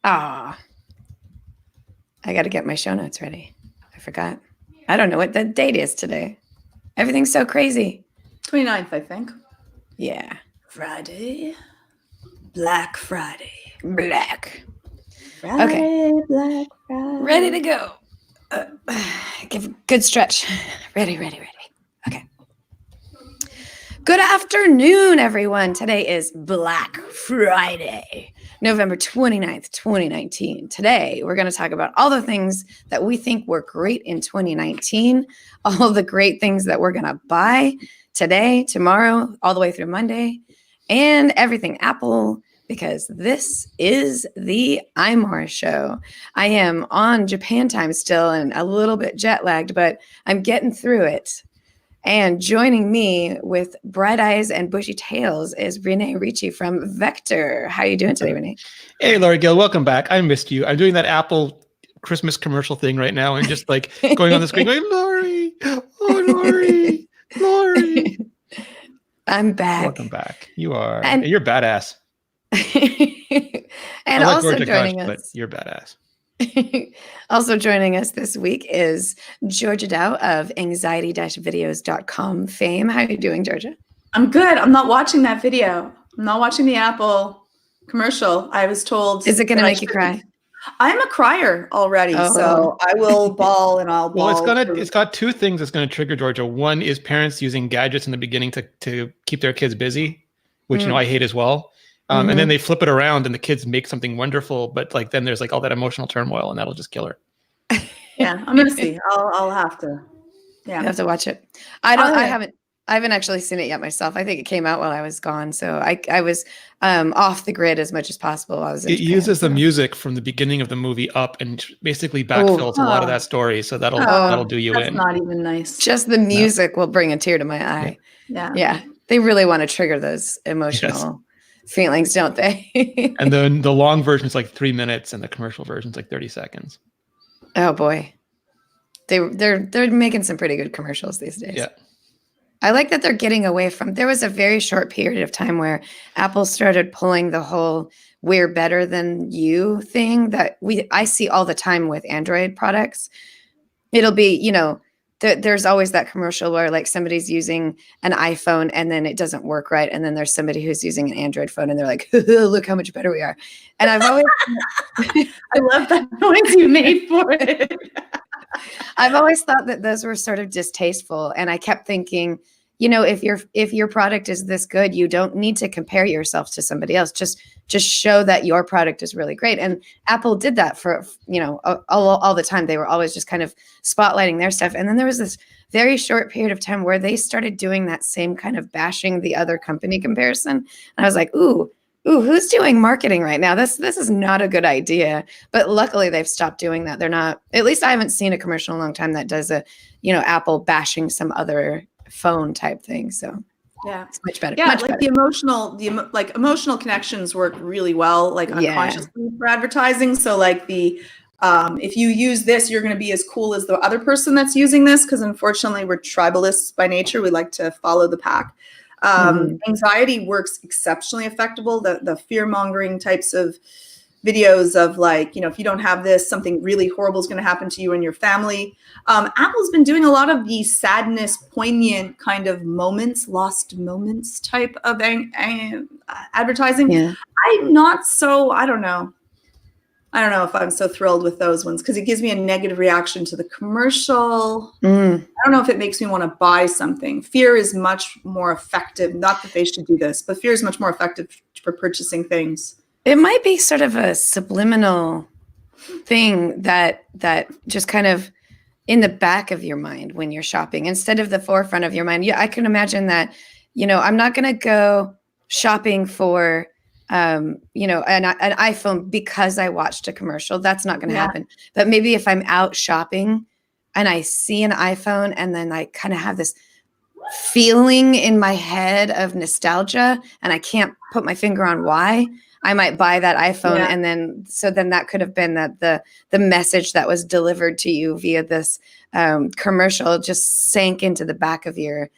Ah, I got to get my show notes ready. I forgot. I don't know what the date is today. Everything's so crazy. 29th, I think. Yeah. Friday. Black Friday. Black. Friday, Okay. Black Friday. Ready to go. Give a good stretch. Ready. Okay. Good afternoon, everyone. Today is Black Friday, November 29th, 2019. Today, we're going to talk about all the things that we think were great in 2019, all the great things that we're going to buy today, tomorrow, all the way through Monday, and everything Apple, because this is the iMore show. I am on Japan time still and a little bit jet lagged, but I'm getting through it. And joining me with bright eyes and bushy tails is Renee Ricci from Vector. How are you doing today, Renee? Hey, Laurie Gill, welcome back. I missed you. I'm doing that Apple Christmas commercial thing right now and just like going on the screen going, Laurie, oh, Laurie. I'm back. Welcome back. You are. And you're badass. And I like also Georgia joining Gush, us. but you're badass. Also joining us this week is Georgia Dow of anxiety-videos.com fame. How are you doing, Georgia? I'm good. I'm not watching that video. I'm not watching the Apple commercial. I was told. Is it going to make you cry? I'm a crier already, so I will bawl and I'll bawl. Well, it's got two things that's going to trigger Georgia. One is parents using gadgets in the beginning to keep their kids busy, which you know I hate as well. And then they flip it around and the kids make something wonderful, but like then there's like all that emotional turmoil and that'll just kill her. Yeah, I'm gonna see. I'll have to. Yeah, you have to watch it. I haven't actually seen it yet myself. I think it came out while I was gone, so I was off the grid as much as possible. It uses the music from the beginning of the movie up and basically backfills a lot of that story, so that'll do you that's in. Not even nice. Just the music will bring a tear to my eye. Yeah. They really want to trigger those emotional feelings, don't they? And then the long version is like 3 minutes, and the commercial version is like 30 seconds. Oh boy, they're making some pretty good commercials these days. Yeah. I like that they're getting away from, there was a very short period of time where Apple started pulling the whole we're better than you thing that I see all the time with Android products. It'll be, there's always that commercial where like somebody's using an iPhone and then it doesn't work right. And then there's somebody who's using an Android phone and they're like, look how much better we are. And I've always, I love that noise you made for it. I've always thought that those were sort of distasteful. And I kept thinking, if your product is this good, you don't need to compare yourself to somebody else. Just show that your product is really great. And Apple did that for, all the time. They were always just kind of spotlighting their stuff. And then there was this very short period of time where they started doing that same kind of bashing the other company comparison. And I was like, ooh, who's doing marketing right now? This is not a good idea. But luckily they've stopped doing that. They're not, at least I haven't seen a commercial in a long time that does Apple bashing some other phone type thing. So yeah, it's much better. Yeah, much like better. the emotional connections work really well, like unconsciously for advertising. So like if you use this, you're going to be as cool as the other person that's using this. Because unfortunately, we're tribalists by nature. We like to follow the pack. Anxiety works exceptionally effective. The fear mongering types of videos of like, if you don't have this, something really horrible is going to happen to you and your family. Apple's been doing a lot of the sadness, poignant kind of moments, lost moments type of advertising. Yeah. I don't know if I'm so thrilled with those ones because it gives me a negative reaction to the commercial. I don't know if it makes me want to buy something. Fear is much more effective. Not that they should do this, but fear is much more effective for purchasing things. It might be sort of a subliminal thing that just kind of in the back of your mind when you're shopping instead of the forefront of your mind. Yeah, I can imagine that, I'm not going to go shopping for, an iPhone because I watched a commercial. That's not going to happen. But maybe if I'm out shopping and I see an iPhone and then I kind of have this feeling in my head of nostalgia and I can't put my finger on why, I might buy that iPhone, and then that could have been that the message that was delivered to you via this commercial just sank into the back of your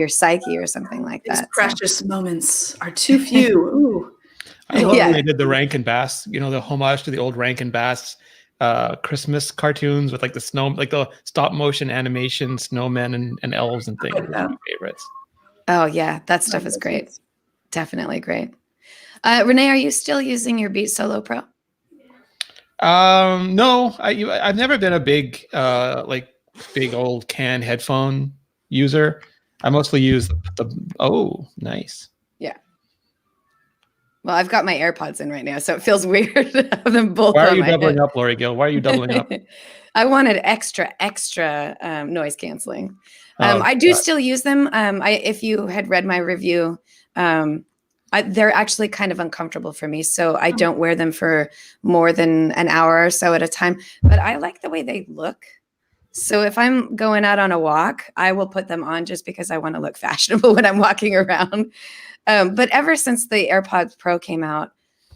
psyche or something like that. These precious moments are too few. Ooh. I love when they did the Rankin Bass, the homage to the old Rankin Bass Christmas cartoons with like the snow, like the stop motion animation snowmen and elves and things. Those are my favorites. Oh yeah, that stuff is great. Definitely great. Renee, are you still using your Beat Solo Pro? No, I've never been a big big old can headphone user. I mostly use nice. Yeah. Well, I've got my AirPods in right now, so it feels weird to have them both. Why are you doubling up, Lori Gill? Why are you doubling up? I wanted extra noise canceling. I do still use them. If you had read my review, they're actually kind of uncomfortable for me, so I don't wear them for more than an hour or so at a time. But I like the way they look. So if I'm going out on a walk, I will put them on just because I want to look fashionable when I'm walking around. But ever since the AirPods Pro came out,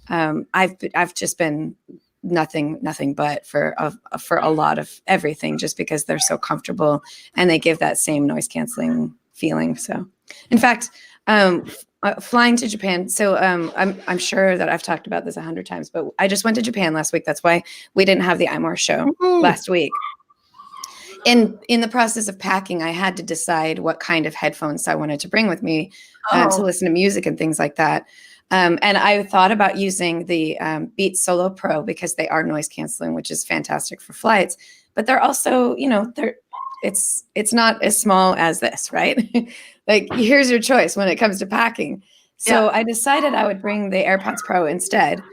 I've just been nothing but for a lot of everything, just because they're so comfortable and they give that same noise canceling feeling. So, in fact, flying to Japan. So I'm sure that I've talked about this 100 times, but I just went to Japan last week. That's why we didn't have the iMore show last week. In the process of packing, I had to decide what kind of headphones I wanted to bring with me to listen to music and things like that. And I thought about using the Beats Solo Pro because they are noise canceling, which is fantastic for flights. But they're also, it's not as small as this, right? Like, here's your choice when it comes to packing. So I decided I would bring the AirPods Pro instead.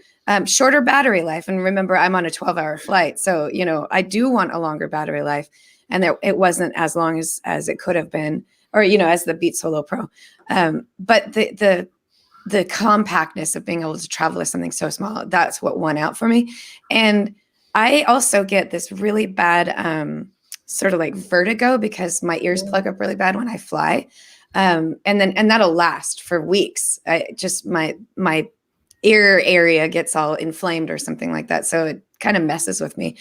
Shorter battery life. And remember, I'm on a 12-hour flight. So, I do want a longer battery life. And it wasn't as long as it could have been, or, as the Beats Solo Pro. But the compactness of being able to travel with something so small, that's what won out for me. And I also get this really bad sort of like vertigo because my ears plug up really bad when I fly. And that'll last for weeks. My ear area gets all inflamed or something like that. So it kind of messes with me.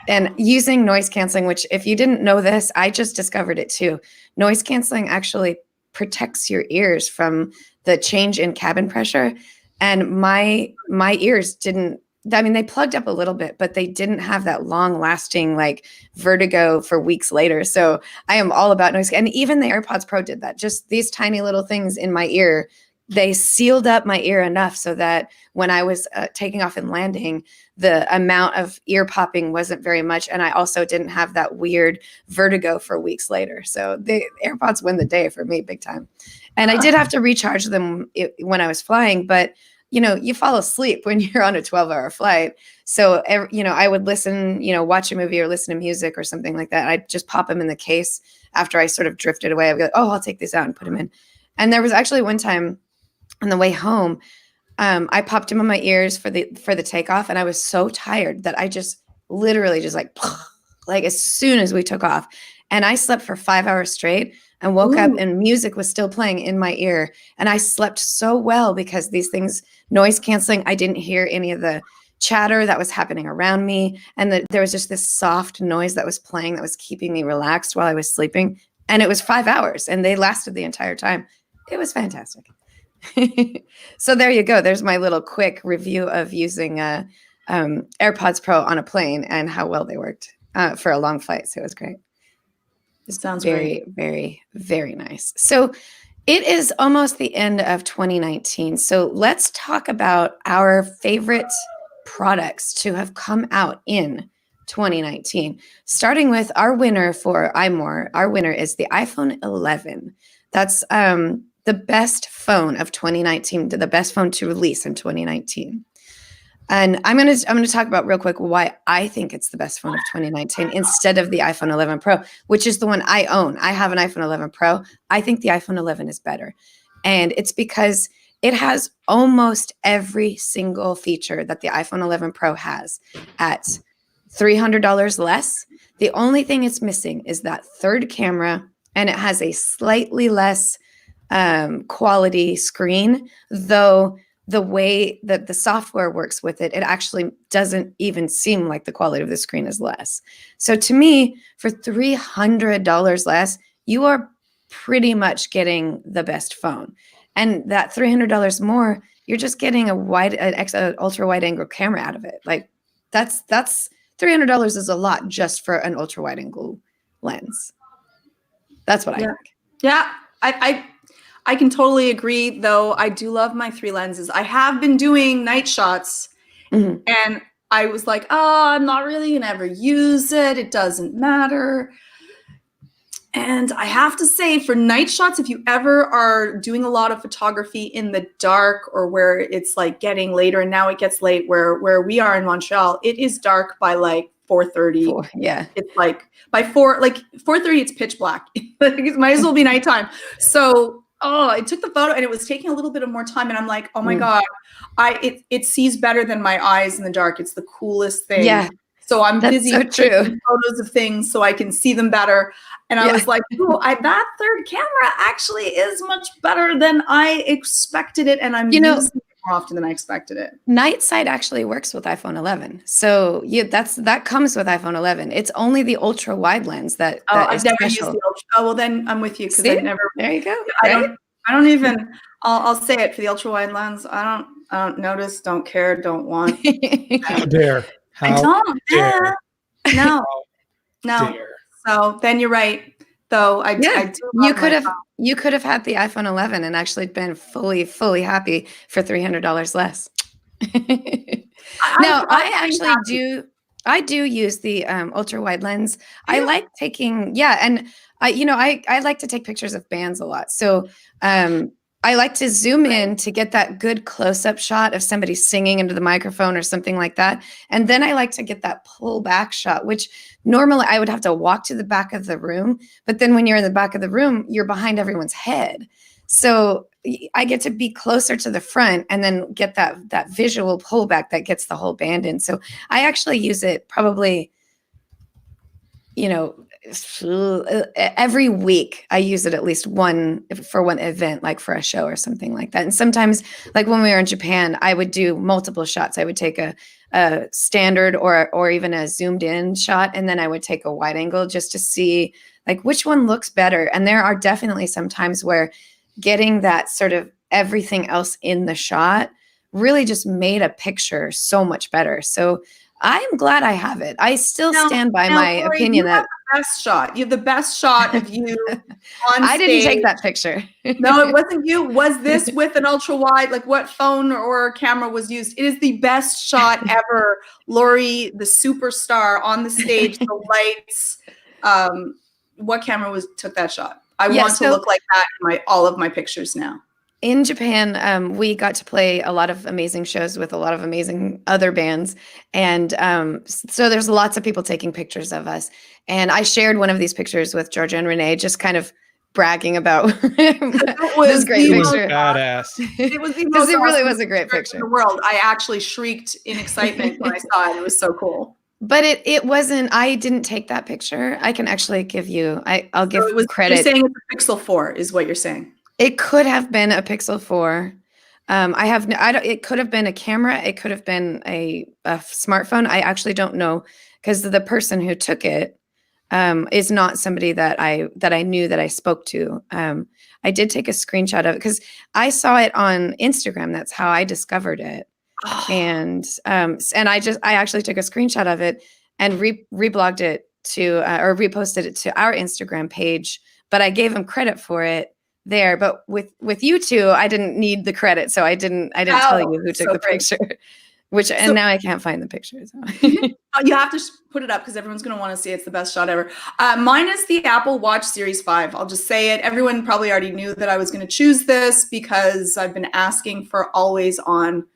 And using noise canceling, which if you didn't know this, I just discovered it too. Noise canceling actually protects your ears from the change in cabin pressure. And my ears didn't, they plugged up a little bit, but they didn't have that long lasting like vertigo for weeks later. So I am all about noise. And even the AirPods Pro did that. Just these tiny little things in my ear, they sealed up my ear enough so that when I was taking off and landing, the amount of ear popping wasn't very much. And I also didn't have that weird vertigo for weeks later. So the AirPods win the day for me big time. And I did have to recharge them when I was flying, but you fall asleep when you're on a 12-hour flight. So, I would listen, watch a movie or listen to music or something like that. I'd just pop them in the case after I sort of drifted away. I'd be like, I'll take these out and put them in. And there was actually one time on the way home, I popped them in my ears for the takeoff, and I was so tired that I just literally just like as soon as we took off, and I slept for 5 hours straight and woke up and music was still playing in my ear, and I slept so well because these things noise canceling. I didn't hear any of the chatter that was happening around me, and there was just this soft noise that was playing that was keeping me relaxed while I was sleeping, and it was 5 hours, and they lasted the entire time. It was fantastic. So there you go. There's my little quick review of using AirPods Pro on a plane and how well they worked for a long flight. So it was great. It sounds very, very, very nice. So it is almost the end of 2019. So let's talk about our favorite products to have come out in 2019. Starting with our winner for iMore. Our winner is the iPhone 11. That's the best phone of 2019, the best phone to release in 2019. And I'm going to talk about real quick why I think it's the best phone of 2019 instead of the iPhone 11 Pro, which is the one I own. I have an iPhone 11 Pro. I think the iPhone 11 is better. And it's because it has almost every single feature that the iPhone 11 Pro has at $300 less. The only thing it's missing is that third camera, and it has a slightly less quality screen, though the way that the software works with it, it actually doesn't even seem like the quality of the screen is less. So to me, for $300 less, you are pretty much getting the best phone. And that $300 more, you're just getting an ultra wide angle camera out of it. Like that's $300 is a lot just for an ultra wide angle lens. That's what I think. Yeah, I can totally agree, though. I do love my 3 lenses. I have been doing night shots, and I was like, oh, I'm not really going to ever use it. It doesn't matter. And I have to say, for night shots, if you ever are doing a lot of photography in the dark or where it's like getting later, and now it gets late where we are in Montreal, it is dark by like 4:30. Yeah. It's like by 4:30, it's pitch black. It might as well be nighttime. So, I took the photo and it was taking a little bit of more time. And I'm like, oh my God, it sees better than my eyes in the dark. It's the coolest thing. Yeah. So I'm busy taking true. photos of things so I can see them better. And I was like, that third camera actually is much better than I expected it. And I'm using it more often than I expected it. Night sight actually works with iPhone 11. So that comes with iPhone 11. It's only the ultra wide lens that I've is never special. used the ultra. Oh, well, then I'm with you because I've never. There you go. I don't even. I'll say it for the ultra wide lens. I don't notice. Don't care. Don't want. How dare? I don't. Dare. No. Dare. So then you're right. Though I do. You could have had the iPhone 11 and actually been fully happy for $300 less. No, I do use the ultra wide lens. Yeah. I like taking, and I like to take pictures of bands a lot. So I like to zoom in to get that good close-up shot of somebody singing into the microphone or something like that. And then I like to get that pull back shot, which normally I would have to walk to the back of the room. But then when you're in the back of the room, you're behind everyone's head. So I get to be closer to the front and then get that visual pullback that gets the whole band in. So I actually use it probably, every week. I use it at least for one event, like for a show or something like that. And sometimes, like when we were in Japan, I would do multiple shots. I would take a standard or even a zoomed in shot, and then I would take a wide angle just to see like which one looks better. And there are definitely some times where getting that sort of everything else in the shot really just made a picture so much better. So I'm glad I have it. I still stand by my opinion that the best shot. You have the best shot of you on I stage. didn't take that picture. No, it wasn't you. Was this with an ultra wide? Like what phone or camera was used? It is the best shot ever. Lori, the superstar on the stage, the lights. What camera took that shot? I want to look like that in all of my pictures now. In Japan, we got to play a lot of amazing shows with a lot of amazing other bands. And so there's lots of people taking pictures of us. And I shared one of these pictures with Georgia and Renee, just kind of bragging about this great picture. Badass. It was the most because it really was a great picture in the world. I actually shrieked in excitement when I saw it. It was so cool. But it wasn't, I didn't take that picture. I can actually give you, I'll give credit. You're saying it's a Pixel 4 is what you're saying. It could have been a Pixel 4. It could have been a camera. It could have been a smartphone. I actually don't know because the person who took it is not somebody that I knew that I spoke to. I did take a screenshot of it because I saw it on Instagram. That's how I discovered it. Oh. And I actually took a screenshot of it and reblogged it or reposted it to our Instagram page. But I gave him credit for it there, but with you two, I didn't need the credit, so I didn't tell you who took the picture. And now I can't find the picture. So. You have to put it up because everyone's going to want to see it. It's the best shot ever. Mine is the Apple Watch Series 5. I'll just say it. Everyone probably already knew that I was going to choose this because I've been asking for always on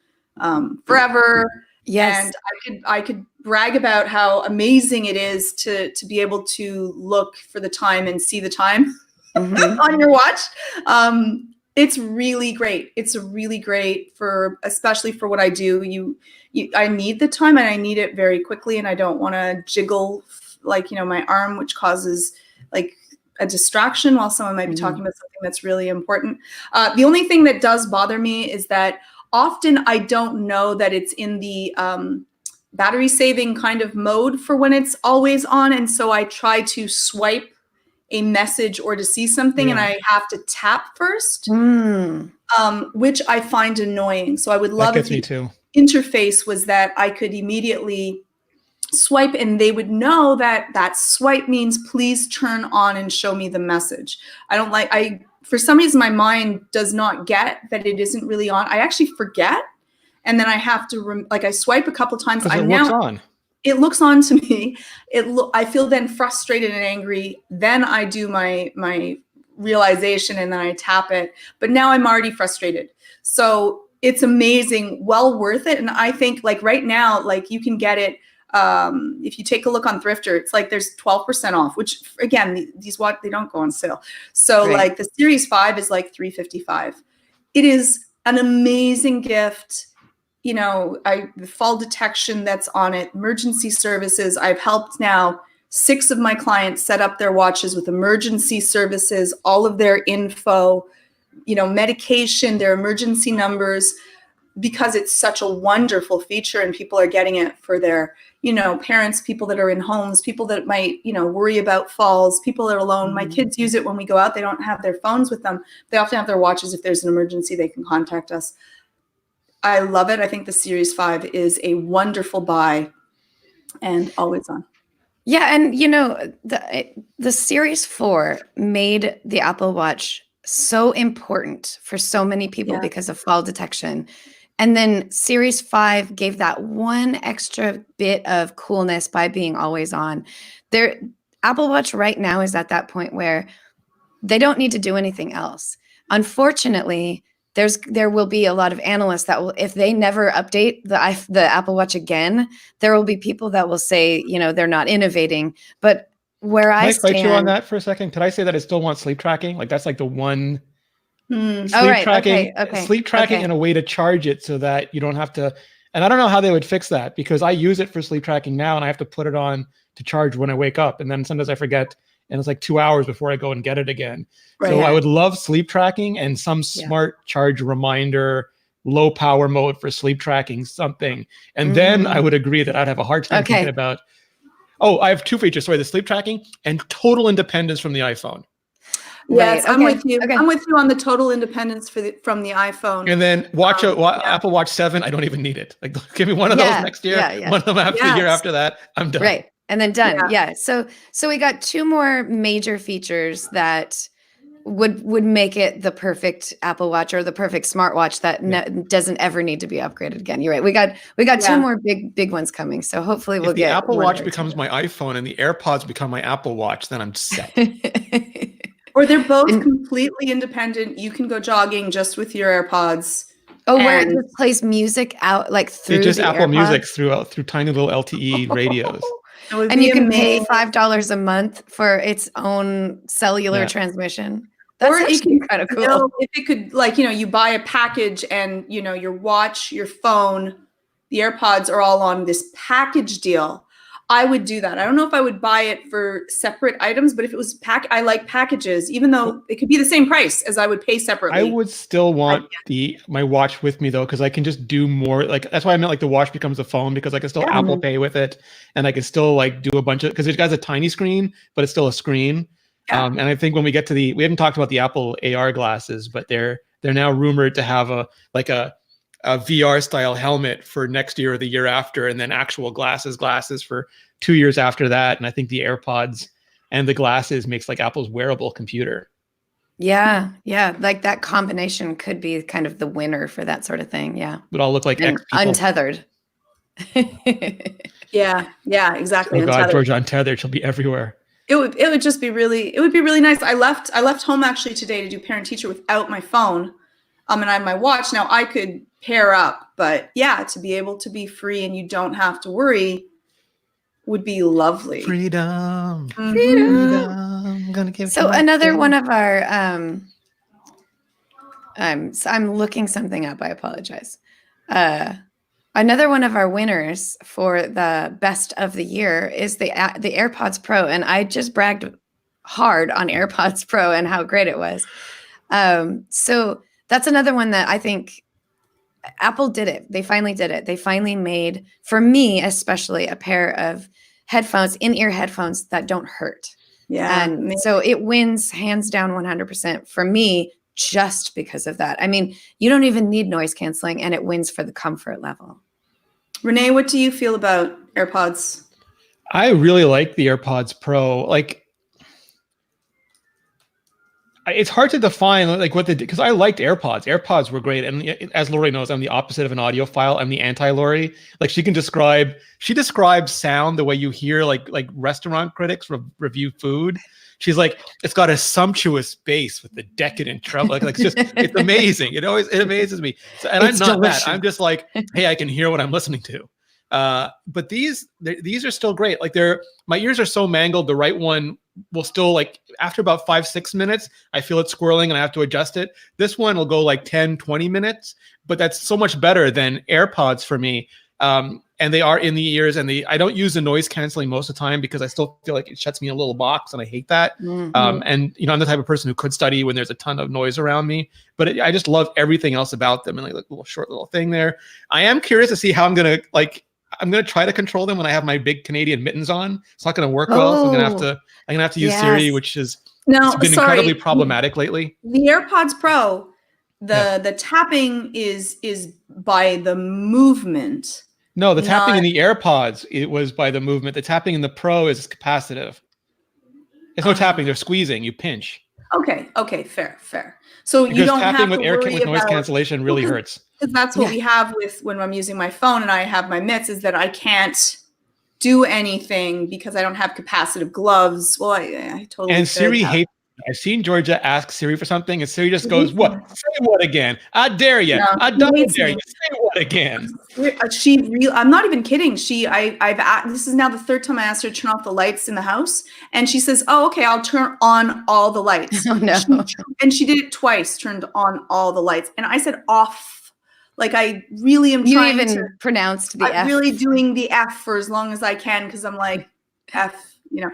forever. Yes, and I could brag about how amazing it is to be able to look for the time and see the time. Mm-hmm. on your watch. It's really great. It's really great especially for what I do. I need the time and I need it very quickly, and I don't want to jiggle my arm, which causes like a distraction while someone might be talking about something that's really important. The only thing that does bother me is that often I don't know that it's in the battery saving kind of mode for when it's always on. And so I try to swipe a message or to see something and I have to tap first, which I find annoying. So I would love if the interface was that I could immediately swipe and they would know that that swipe means please turn on and show me the message. For some reason, my mind does not get that it isn't really on. I actually forget. And then I have to, I swipe a couple times. It looks on to me. I feel then frustrated and angry. Then I do my realization and then I tap it. But now I'm already frustrated. So it's amazing, well worth it. And I think right now, you can get it. If you take a look on Thrifter, it's there's 12% off, which again, these they don't go on sale. So the Series 5 is $355. It is an amazing gift. The fall detection that's on it, emergency services. I've helped now 6 of my clients set up their watches with emergency services, all of their info, medication, their emergency numbers, because it's such a wonderful feature and people are getting it for their, parents, people that are in homes, people that might, worry about falls, people that are alone. My kids use it when we go out. They don't have their phones with them. They often have their watches. If there's an emergency, they can contact us. I love it. I think the Series 5 is a wonderful buy and always on. Yeah. And, the Series 4 made the Apple Watch so important for so many people because of fall detection. And then Series 5 gave that one extra bit of coolness by being always on. Apple Watch right now is at that point where they don't need to do anything else. Unfortunately, there will be a lot of analysts that will, if they never update the Apple Watch again, there will be people that will say, they're not innovating. But where I stand, fight you on that for a second? Could I say that I still want sleep tracking? That's the one sleep tracking and a way to charge it so that you don't have to. And I don't know how they would fix that because I use it for sleep tracking now and I have to put it on to charge when I wake up. And then sometimes I forget and it's 2 hours before I go and get it again. So I would love sleep tracking and some smart charge reminder, low power mode for sleep tracking, something. And then I would agree that I'd have a hard time thinking about, I have 2 features. Sorry, the sleep tracking and total independence from the iPhone. Yes, I'm with you. I'm with you on the total independence from the iPhone. And then Apple Watch 7, I don't even need it. Give me one of those next year. One of them after the year after that, I'm done. Right. And then done. Yeah. So we got 2 more major features that would make it the perfect Apple Watch or the perfect smartwatch that doesn't ever need to be upgraded again. You're right. We got 2 more big ones coming. So hopefully we'll get the Apple Watch becomes my iPhone and the AirPods become my Apple Watch, then I'm set. Or they're both completely independent. You can go jogging just with your AirPods. Oh, where it just plays music out through it's just the Apple AirPods? Music through tiny little LTE radios. And you can pay $5 a month for its own cellular transmission. That's actually kind of cool. If it could, you buy a package and, your watch, your phone, the AirPods are all on this package deal. I would do that. I don't know if I would buy it for separate items, but if it was I like packages, even though it could be the same price as I would pay separately. I would still want my watch with me though, because I can just do more. That's why I meant the watch becomes a phone because I can still Apple Pay with it, and I can still do a bunch of because it has a tiny screen, but it's still a screen. Yeah. And I think when we get to we haven't talked about the Apple AR glasses, but they're now rumored to have a VR style helmet for next year or the year after, and then actual glasses for 2 years after that. And I think the AirPods and the glasses makes Apple's wearable computer. Yeah. That combination could be kind of the winner for that sort of thing. Yeah. But all look like untethered. Yeah, exactly. Oh God, Georgia, untethered. She'll be everywhere. It would just be really nice. I left home actually today to do parent teacher without my phone. And I have my watch. Now I could pair up, but to be able to be free and you don't have to worry would be lovely. Freedom. I'm gonna give another one of our I'm looking something up. I apologize. Another one of our winners for the best of the year is the AirPods Pro, and I just bragged hard on AirPods Pro and how great it was. So that's another one that I think Apple did it. They finally did it. They finally made, for me especially, a pair of headphones, in-ear headphones that don't hurt. Yeah. And so it wins hands down 100% for me just because of that. I mean, you don't even need noise canceling, and it wins for the comfort level. Renee, what do you feel about AirPods? I really like the AirPods Pro. Like, it's hard to define like what because I liked AirPods. AirPods were great, and as Lori knows, I'm the opposite of an audiophile. I'm the anti-Lori. Like she describes sound the way you hear like restaurant critics review food. She's like, it's got a sumptuous bass with the decadent treble. Like it's amazing. It amazes me. So, and I'm not that. I'm just like, hey, I can hear what I'm listening to. But these are still great. Like my ears are so mangled. The right one will still, like, after about 5-6 minutes, I feel it squirreling and I have to adjust it. This one will go like 10-20 minutes, but that's so much better than AirPods for me. And they are in the ears, and I don't use the noise canceling most of the time because I still feel like it shuts me in a little box, and I hate that. Mm-hmm. And I'm the type of person who could study when there's a ton of noise around me, but I just love everything else about them. And like a short little thing there. I am curious to see how I'm going to try to control them when I have my big Canadian mittens on. It's not going to work well. So I'm going to have to use Siri, which has been incredibly problematic lately. The AirPods Pro, the tapping is by the movement. No, the tapping in the AirPods, it was by the movement. The tapping in the Pro is capacitive. It's no tapping, they're squeezing, you pinch. Okay, fair. So because you don't tapping have to worry with noise cancellation really hurts. Because that's what we have when I'm using my phone and I have my mitts, is that I can't do anything because I don't have capacitive gloves. Well, I totally. And Siri hates. I've seen Georgia ask Siri for something, and Siri just goes, "What? Say what again? I dare you. No, I don't dare you. Say what again?" I'm not even kidding. This is now the third time I asked her to turn off the lights in the house, and she says, "Oh, okay, I'll turn on all the lights." Oh no! And she did it twice, turned on all the lights, and I said off. Like I really am trying to. You even pronounced the F. I'm really doing the F for as long as I can because I'm like F, Yeah.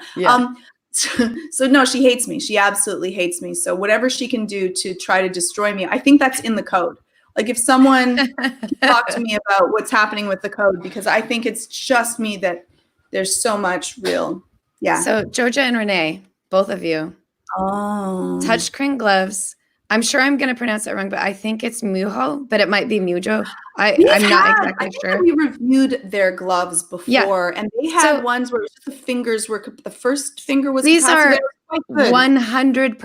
So no, she hates me. She absolutely hates me. So whatever she can do to try to destroy me, I think that's in the code. Like if someone talk to me about what's happening with the code, because I think it's just me that there's so much real. Yeah. So Georgia and Renee, both of you. Oh. Touchscreen gloves. I'm sure I'm going to pronounce it wrong, but I think it's Mujo, but it might be Mujo. I'm not exactly sure. We reviewed their gloves before, and they had ones where the fingers were, the first finger was these capacitive. Are 100%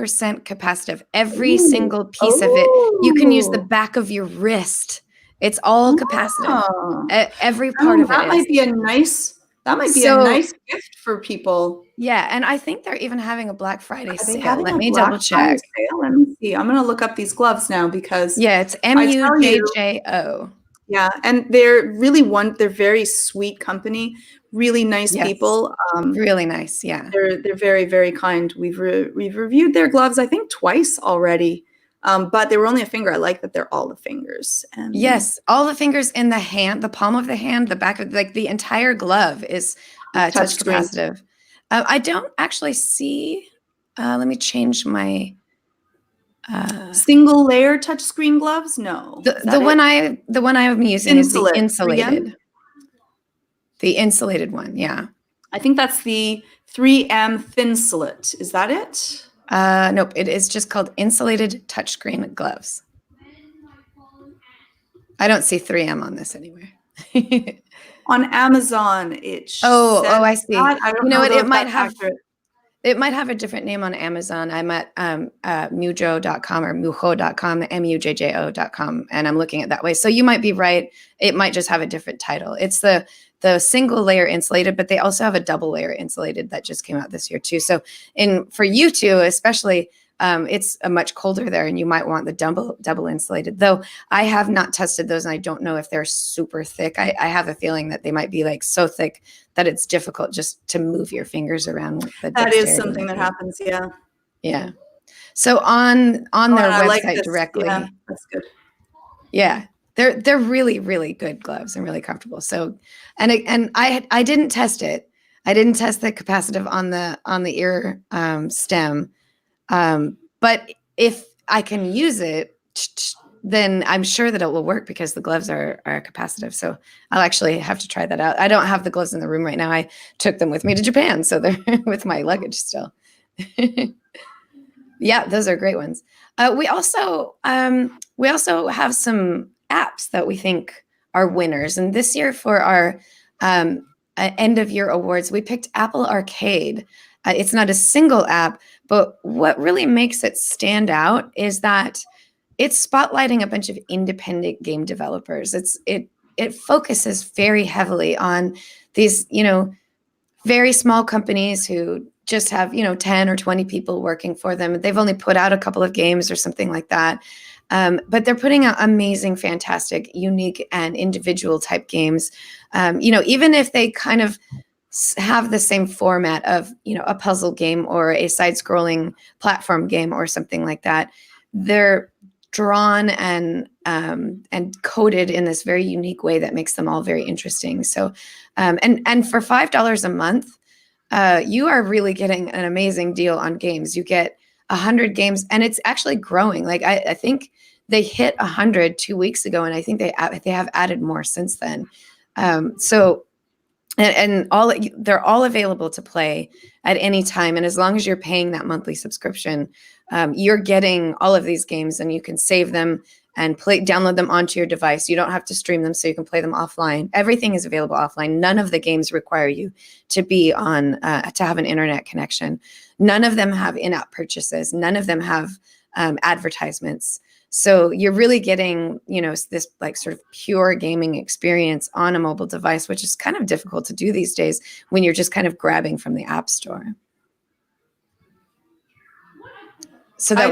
capacitive. Every single piece of it. You can use the back of your wrist. It's all capacitive. Every part of it. That might be a nice gift for people. Yeah, and I think they're even having a Black Friday sale. Let me double check. Let me see. I'm going to look up these gloves now because it's MUJJO. Yeah, and they're very sweet company, really nice people. Really nice, yeah. They're very, very kind. We've reviewed their gloves, I think, twice already. But they were only a finger. I like that they're all the fingers. And yes, all the fingers in the hand, the palm of the hand, the back of the entire glove is touch capacitive. I don't actually see. Let me change my single layer touchscreen gloves. No, the one I'm using is the insulated. 3M? The insulated one, yeah. I think that's the 3M Thinsulate. Is that it? Nope, it is just called insulated touchscreen gloves. I don't see 3M on this anywhere. On Amazon, it I see. I don't know what? It might have a different name on Amazon. I'm at mujo.com or mujo.com, mujjo.com, and I'm looking at it that way. So you might be right. It might just have a different title. It's the single layer insulated, but they also have a double layer insulated that just came out this year too. So for you two, especially, it's a much colder there, and you might want the double insulated. Though I have not tested those, and I don't know if they're super thick. I have a feeling that they might be like so thick that it's difficult just to move your fingers around. That is something that happens. Yeah. Yeah. So on their website directly. Yeah, that's good. Yeah. They're really, really good gloves and really comfortable. So, and I didn't test it. I didn't test the capacitive on the ear stem. But if I can use it, then I'm sure that it will work because the gloves are capacitive. So I'll actually have to try that out. I don't have the gloves in the room right now. I took them with me to Japan, so they're with my luggage still. Yeah, those are great ones. We also have some apps that we think are winners. And this year for our end of year awards, we picked Apple Arcade. It's not a single app, but what really makes it stand out is that it's spotlighting a bunch of independent game developers. It focuses very heavily on these, very small companies who just have, 10 or 20 people working for them. They've only put out a couple of games or something like that. But they're putting out amazing, fantastic, unique, and individual type games. Even if they kind of have the same format of, a puzzle game or a side-scrolling platform game or something like that, they're drawn and coded in this very unique way that makes them all very interesting. So, and for $5 a month, you are really getting an amazing deal on games. You get 100 games, and it's actually growing. Like I think they hit 100 2 weeks ago, and I think they have added more since then. And they're all available to play at any time. And as long as you're paying that monthly subscription, you're getting all of these games, and you can save them and download them onto your device. You don't have to stream them, so you can play them offline. Everything is available offline. None of the games require you to be to have an internet connection. None of them have in-app purchases. None of them have advertisements. So you're really getting, this like sort of pure gaming experience on a mobile device, which is kind of difficult to do these days when you're just kind of grabbing from the App Store. So that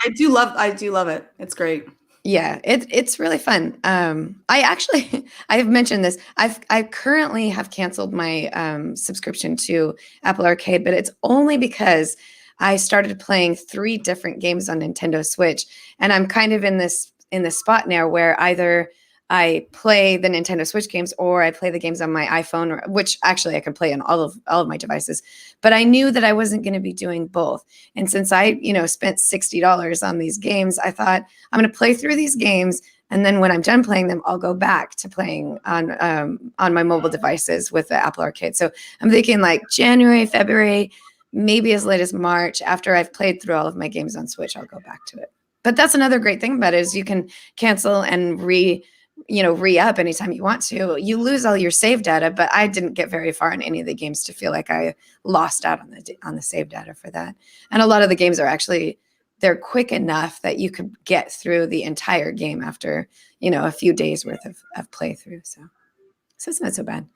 I do love it. It's great. Yeah, it's really fun. I've mentioned this. I currently have canceled my subscription to Apple Arcade, but it's only because I started playing 3 different games on Nintendo Switch, and I'm kind of in this spot now where either I play the Nintendo Switch games or I play the games on my iPhone, which actually I can play on all of my devices. But I knew that I wasn't going to be doing both. And since I, spent $60 on these games, I thought I'm going to play through these games, and then when I'm done playing them, I'll go back to playing on my mobile devices with the Apple Arcade. So I'm thinking like January, February, maybe as late as March, after I've played through all of my games on Switch, I'll go back to it. But that's another great thing about it is you can cancel and re-up anytime you want to. You lose all your save data, but I didn't get very far in any of the games to feel like I lost out on the save data for that. And a lot of the games are actually, they're quick enough that you could get through the entire game after, a few days worth of playthrough. So it's not so bad.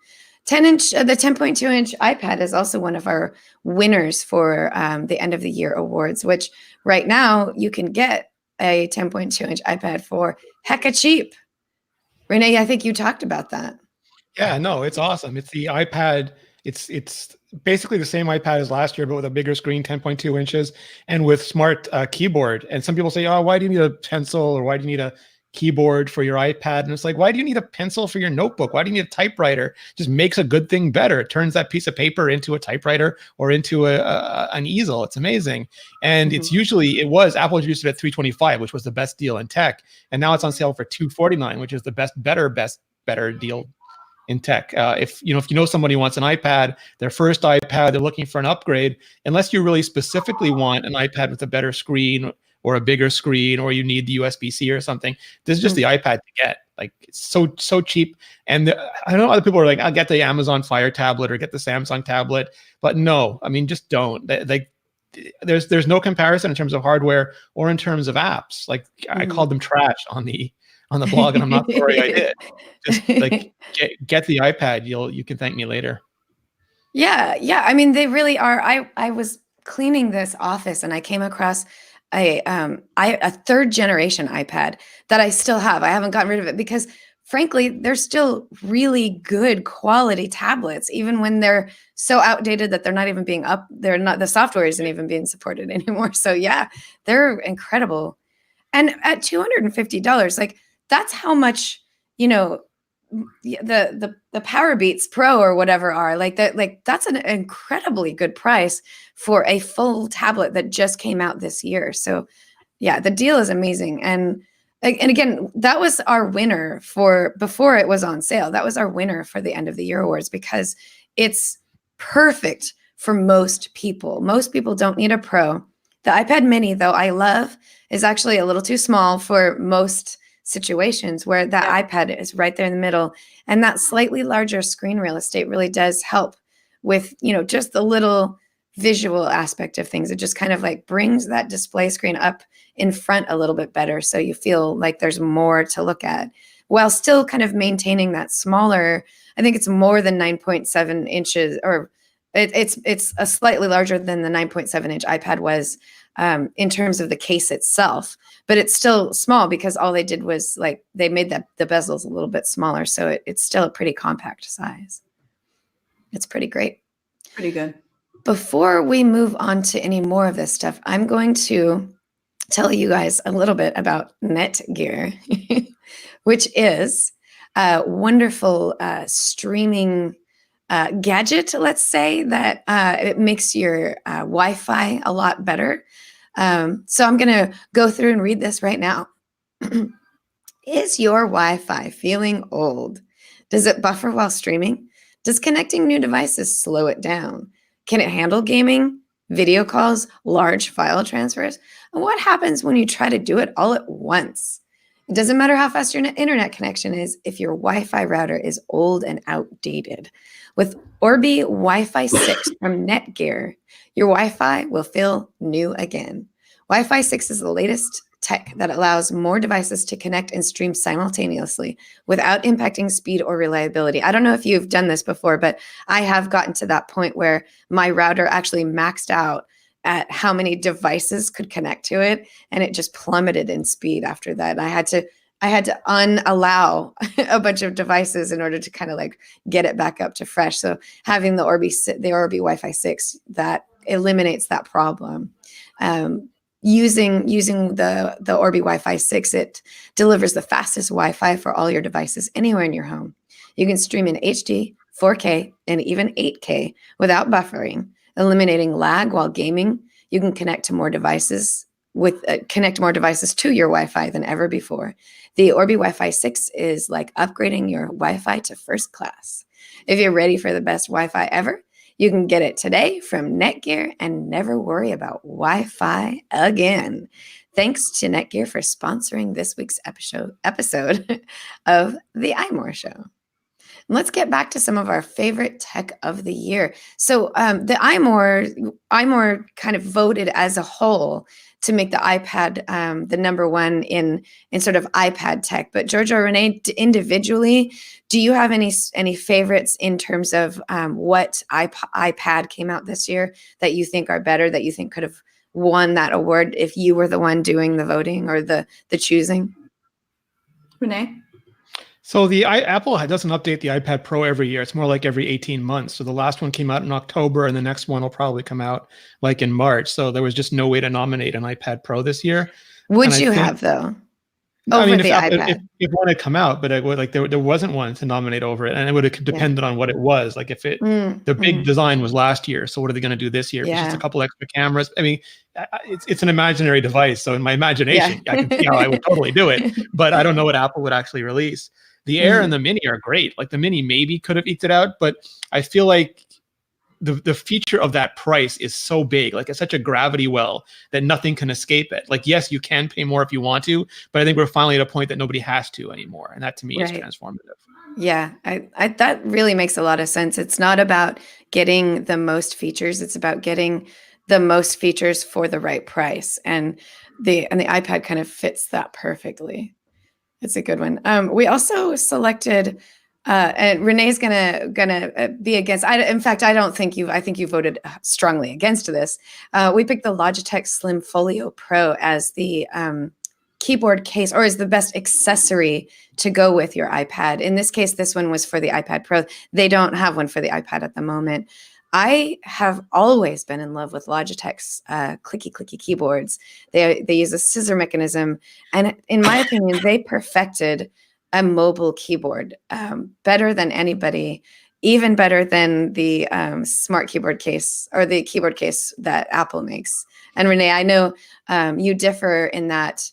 The 10.2-inch iPad is also one of our winners for the end of the year awards, which right now you can get a 10.2-inch iPad for hecka cheap. Renee, I think you talked about that. Yeah, no, it's awesome. It's the iPad. It's basically the same iPad as last year, but with a bigger screen, 10.2 inches, and with smart keyboard. And some people say, oh, why do you need a pencil, or why do you need a keyboard for your iPad? And it's like, why do you need a pencil for your notebook? Why do you need a typewriter? It just makes a good thing better. It turns that piece of paper into a typewriter or into an easel. It's amazing. And it's usually, Apple introduced it at $325, which was the best deal in tech. And now it's on sale for $249, which is the better deal in tech. If you know somebody wants an iPad, their first iPad, they're looking for an upgrade, unless you really specifically want an iPad with a better screen or a bigger screen, or you need the USB-C or something, this is just the iPad to get. Like, it's so cheap. And I know other people are like, I'll get the Amazon Fire tablet or get the Samsung tablet, but no, I mean, just don't. Like, there's no comparison in terms of hardware or in terms of apps. Like, I called them trash on the blog, and I'm not sorry I did. Just like get the iPad. You can thank me later. Yeah. I mean, they really are. I was cleaning this office, and I came across a 3rd generation iPad that I still have. I haven't gotten rid of it because, frankly, they're still really good quality tablets, even when they're so outdated that they're not even being up. They're not. The software isn't even being supported anymore. So yeah, they're incredible. And at $250, like, that's how much, the Power Beats Pro or whatever are like that. Like, that's an incredibly good price for a full tablet that just came out this year. So yeah, the deal is amazing. And And again, that was our winner for before it was on sale. That was our winner for the end of the year awards because it's perfect for most people. Most people don't need a Pro. The iPad mini, though, I love, is actually a little too small for most situations where that iPad is right there in the middle. And that slightly larger screen real estate really does help with, just the little visual aspect of things. It just kind of like brings that display screen up in front a little bit better. So you feel like there's more to look at while still kind of maintaining that smaller, I think it's more than 9.7 inches, or it's a slightly larger than the 9.7 inch iPad was in terms of the case itself, but it's still small because all they did was like, they made the bezels a little bit smaller. So it's still a pretty compact size. It's pretty great. Pretty good. Before we move on to any more of this stuff, I'm going to tell you guys a little bit about Netgear, which is a wonderful streaming gadget, let's say, that it makes your Wi-Fi a lot better. So I'm going to go through and read this right now. Is your Wi-Fi feeling old? Does it buffer while streaming? Does connecting new devices slow it down? Can it handle gaming, video calls, large file transfers? And what happens when you try to do it all at once? It doesn't matter how fast your internet connection is if your Wi-Fi router is old and outdated. With Orbi Wi-Fi 6 from Netgear, your Wi-Fi will feel new again. Wi-Fi 6 is the latest tech that allows more devices to connect and stream simultaneously without impacting speed or reliability. I don't know if you've done this before, but I have gotten to that point where my router actually maxed out at how many devices could connect to it, and it just plummeted in speed after that. And I had to unallow a bunch of devices in order to kind of like get it back up to fresh. So having the Orbi Wi-Fi 6, that eliminates that problem. Using the Orbi Wi-Fi 6, it delivers the fastest Wi-Fi for all your devices anywhere in your home. You can stream in HD, 4K, and even 8K without buffering, eliminating lag while gaming. You can connect more devices to your Wi-Fi than ever before. The Orbi Wi-Fi 6 is like upgrading your Wi-Fi to first class. If you're ready for the best Wi-Fi ever, you can get it today from Netgear and never worry about Wi-Fi again. Thanks to Netgear for sponsoring this week's episode of the iMore Show. Let's get back to some of our favorite tech of the year. So the iMore kind of voted as a whole to make the iPad the number one in sort of iPad tech. But Georgia or Renee, individually, do you have any favorites in terms of what iPad came out this year that you think are better, that you think could have won that award if you were the one doing the voting or the choosing? Renee? So Apple doesn't update the iPad Pro every year. It's more like every 18 months. So the last one came out in October, and the next one will probably come out like in March. So there was just no way to nominate an iPad Pro this year. Would you have, though? Over the iPad. If one had come out, but there wasn't one to nominate over it, and it would have depended on what it was. Like if the big design was last year, so what are they going to do this year? It's just a couple extra cameras. I mean, it's an imaginary device, so in my imagination, I can see how I would totally do it, but I don't know what Apple would actually release. The Air and the Mini are great. Like the Mini maybe could have eked it out, but I feel like the feature of that price is so big. Like it's such a gravity well that nothing can escape it. Like, yes, you can pay more if you want to, but I think we're finally at a point that nobody has to anymore. And that to me is transformative. Yeah, I that really makes a lot of sense. It's not about getting the most features. It's about getting the most features for the right price. And the iPad kind of fits that perfectly. It's a good one. We also selected, and Renee's gonna be against. I think you voted strongly against this. We picked the Logitech Slim Folio Pro as the keyboard case, or as the best accessory to go with your iPad. In this case, this one was for the iPad Pro. They don't have one for the iPad at the moment. I have always been in love with Logitech's clicky keyboards. They use a scissor mechanism, and in my opinion, they perfected a mobile keyboard better than anybody, even better than the smart keyboard case or the keyboard case that Apple makes. And Renee, I know you differ in that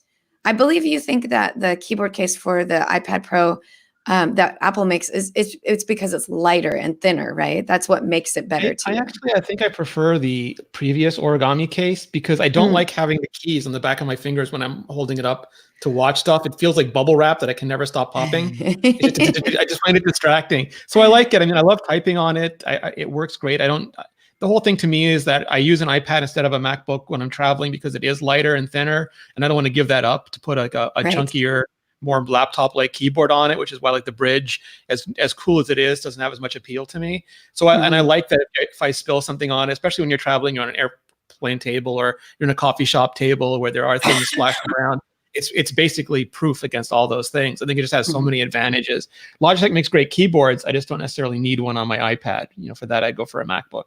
I believe you think that the keyboard case for the iPad Pro that Apple makes it's because it's lighter and thinner, right? That's what makes it better to you. I think I prefer the previous origami case because I don't like having the keys on the back of my fingers when I'm holding it up to watch stuff. It feels like bubble wrap that I can never stop popping. I just find it distracting. So I like it. I mean, I love typing on it. It works great. The whole thing to me is that I use an iPad instead of a MacBook when I'm traveling because it is lighter and thinner, and I don't want to give that up to put like a chunkier, more laptop-like keyboard on it, which is why like the Bridge, as cool as it is, doesn't have as much appeal to me. So and I like that if I spill something on it, especially when you're traveling, you're on an airplane table or you're in a coffee shop table where there are things splashing around. It's basically proof against all those things. I think it just has so many advantages. Logitech makes great keyboards. I just don't necessarily need one on my iPad. For that, I'd go for a MacBook.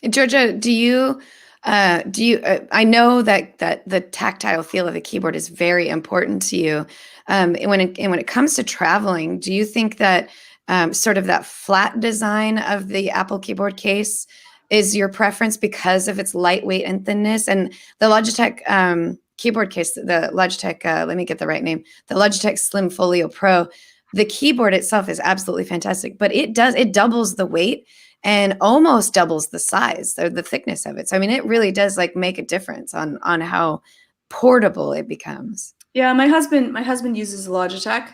Georgia, I know that the tactile feel of a keyboard is very important to you. When it comes to traveling, do you think that sort of that flat design of the Apple keyboard case is your preference because of its lightweight and thinness? And the Logitech keyboard case, the Logitech, let me get the right name, the Logitech Slim Folio Pro, the keyboard itself is absolutely fantastic, but it doubles the weight and almost doubles the size or the thickness of it. So, I mean, it really does like make a difference on how portable it becomes. Yeah, my husband uses Logitech.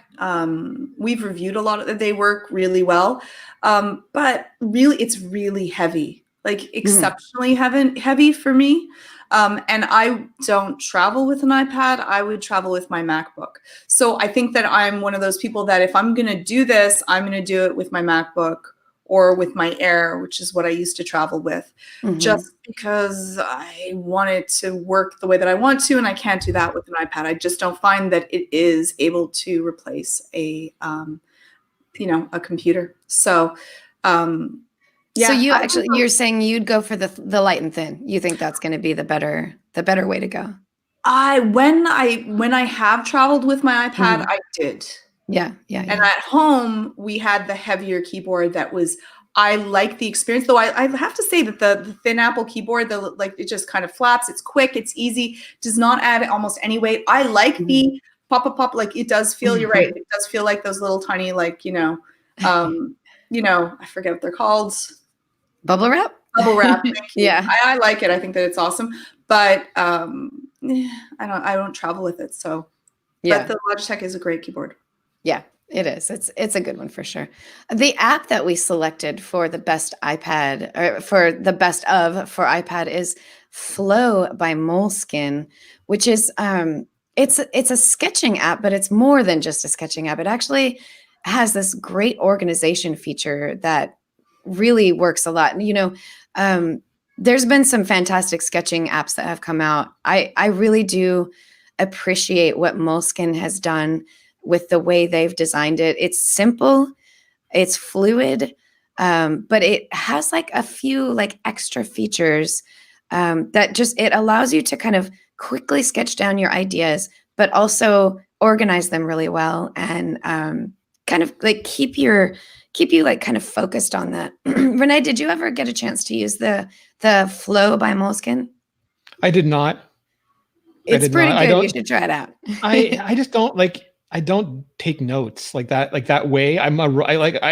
We've reviewed a lot of it. They work really well. But really, it's really heavy, like exceptionally heavy for me. And I don't travel with an iPad. I would travel with my MacBook. So I think that I'm one of those people that if I'm going to do this, I'm going to do it with my MacBook or with my Air, which is what I used to travel with, just because I want it to work the way that I want to, and I can't do that with an iPad. I just don't find that it is able to replace a computer. So, So you're saying you'd go for the light and thin. You think that's going to be the better way to go? When I have traveled with my iPad, I did. Yeah. And at home, we had the heavier keyboard I like the experience, though I have to say that the thin Apple keyboard, it just kind of flaps. It's quick. It's easy. Does not add almost any weight. I like the pop, like it does feel, you're right. It does feel like those little tiny, I forget what they're called. Bubble wrap? Bubble wrap. Yeah. I like it. I think that it's awesome, but I don't travel with it. So, but the Logitech is a great keyboard. Yeah, it is. It's a good one for sure. The app that we selected for the best iPad or for the best of for iPad is Flow by Moleskine, which is it's a sketching app, but it's more than just a sketching app. It actually has this great organization feature that really works a lot. There's been some fantastic sketching apps that have come out. I really do appreciate what Moleskine has done with the way they've designed it. It's simple, it's fluid, but it has like a few like extra features that just, it allows you to kind of quickly sketch down your ideas, but also organize them really well and kind of like keep you like kind of focused on that. Renee, did you ever get a chance to use the Flow by Moleskine? I did not. It's pretty good. You should try it out. I just don't like. I don't take notes like that way. I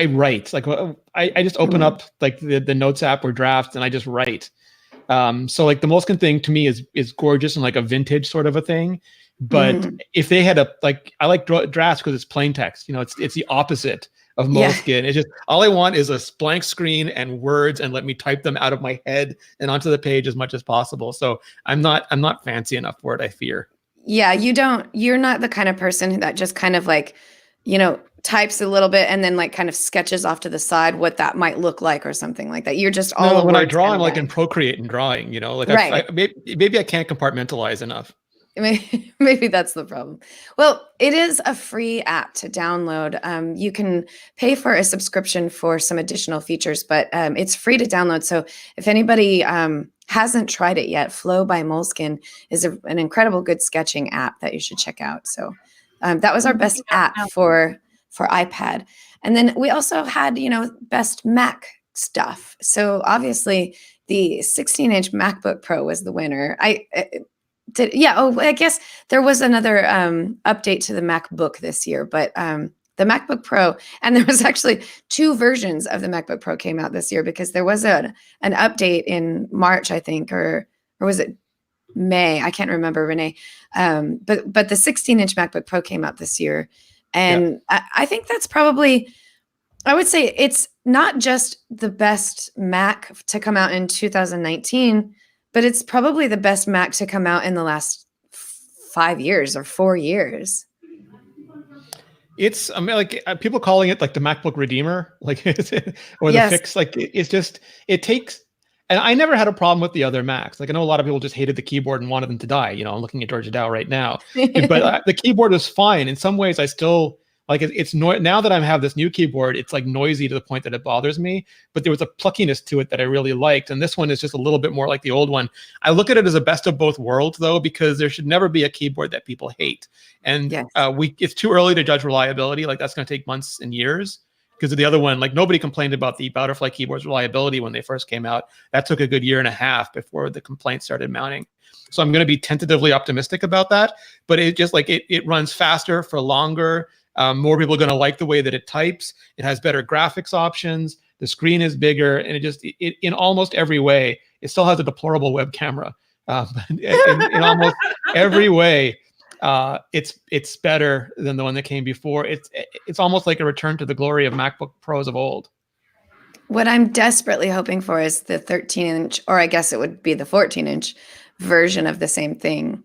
write. Like I just open up like the notes app or draft and I just write. So like the Moleskine thing to me is gorgeous and like a vintage sort of a thing. But if they had I like drafts because it's plain text. It's the opposite of Moleskine. It's just all I want is a blank screen and words and let me type them out of my head and onto the page as much as possible. So I'm not fancy enough for it, I fear. Yeah, you're not the kind of person that just kind of like, types a little bit and then like kind of sketches off to the side what that might look like or something like that. You're just all when I draw, I'm like in Procreate and drawing, right. Maybe I can't compartmentalize enough. Maybe that's the problem. Well, it is a free app to download. You can pay for a subscription for some additional features, but it's free to download. So if anybody hasn't tried it yet, Flow by Moleskine is an incredible good sketching app that you should check out. So that was our best app for iPad. And then we also had, best Mac stuff. So obviously the 16-inch MacBook Pro was the winner. Oh, I guess there was another update to the MacBook this year, but the MacBook Pro, and there was actually 2 versions of the MacBook Pro came out this year because there was an update in March, I think, or was it May? I can't remember, Renee. But the 16-inch MacBook Pro came out this year, and I think that's probably, I would say it's not just the best Mac to come out in 2019, but it's probably the best Mac to come out in the last 5 years or 4 years. It's, I mean, like people calling it like the MacBook Redeemer, like, or the fix. Like it's just, it takes, and I never had a problem with the other Macs. Like I know a lot of people just hated the keyboard and wanted them to die. You know, I'm looking at Georgia Dow right now, but the keyboard is fine. In some ways, I still like it. It's now that I have this new keyboard, it's like noisy to the point that it bothers me. But there was a pluckiness to it that I really liked, and this one is just a little bit more like the old one. I look at it as a best of both worlds, though, because there should never be a keyboard that people hate. And it's too early to judge reliability. Like that's going to take months and years. Because of the other one, like nobody complained about the Butterfly keyboard's reliability when they first came out. That took a good 1.5 years before the complaints started mounting. So I'm going to be tentatively optimistic about that. But it just like it runs faster for longer. More people are going to like the way that it types. It has better graphics options. The screen is bigger, and it in almost every way, it still has a deplorable web camera. In almost every way, it's better than the one that came before. It's almost like a return to the glory of MacBook Pros of old. What I'm desperately hoping for is the 13-inch, or I guess it would be the 14-inch version of the same thing.